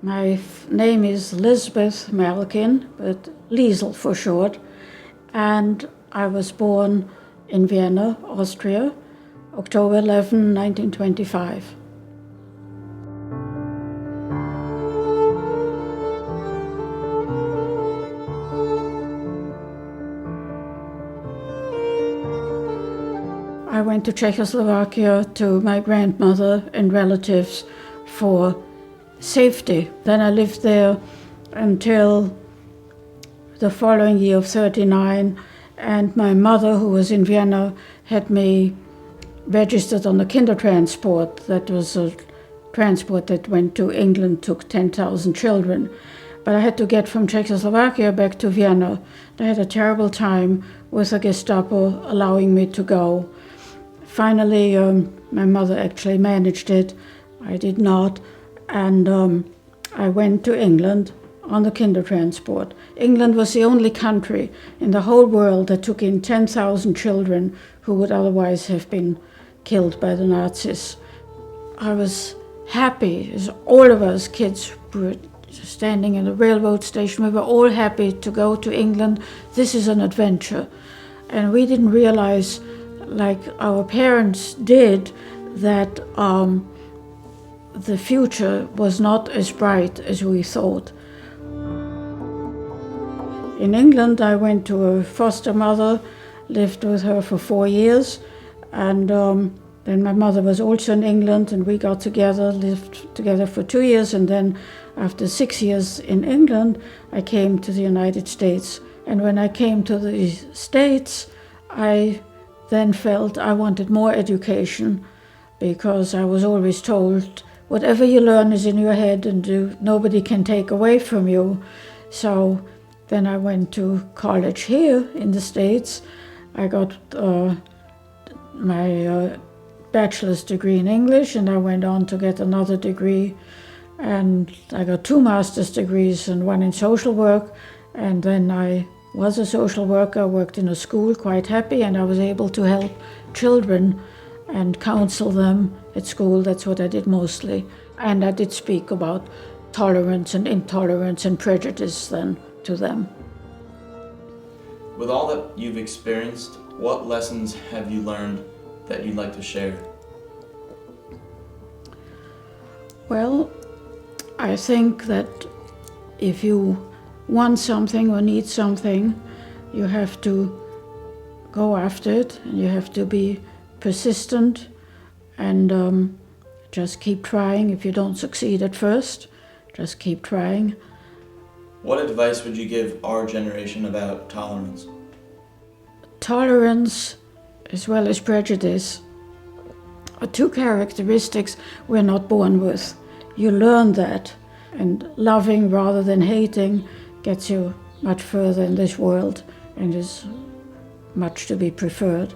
My name is Lisl Malkin, but Lisl for short, and I was born in Vienna, Austria, October 11, 1925. I went to Czechoslovakia to my grandmother and relatives for safety. Then I lived there until the following year of 39, and my mother, who was in Vienna, had me registered on the Kindertransport. That was a transport that went to England, took 10,000 children. But I had to get from Czechoslovakia back to Vienna. I had a terrible time with the Gestapo allowing me to go. Finally, my mother actually managed it. I did not. And I went to England on the Kindertransport. England was the only country in the whole world that took in 10,000 children who would otherwise have been killed by the Nazis. I was happy, as all of us kids were standing in the railroad station. We were all happy to go to England. This is an adventure. And we didn't realize, like our parents did, that the future was not as bright as we thought. In England, I went to a foster mother, lived with her for 4 years, and then my mother was also in England, and we got together, lived together for 2 years, and then after 6 years in England, I came to the United States. And when I came to the States, I then felt I wanted more education, because I was always told, whatever you learn is in your head and nobody can take away from you. So then I went to college here in the States. I got my bachelor's degree in English, and I went on to get another degree. And I got 2 master's degrees and 1 in social work. And then I was a social worker, worked in a school, quite happy, and I was able to help children and counsel them at school. That's what I did mostly. And I did speak about tolerance and intolerance and prejudice then to them. With all that you've experienced, what lessons have you learned that you'd like to share? Well, I think that if you want something or need something, you have to go after it, and you have to be persistent and just keep trying. If you don't succeed at first, just keep trying. What advice would you give our generation about tolerance? Tolerance, as well as prejudice, are 2 characteristics we're not born with. You learn that, and loving rather than hating gets you much further in this world and is much to be preferred.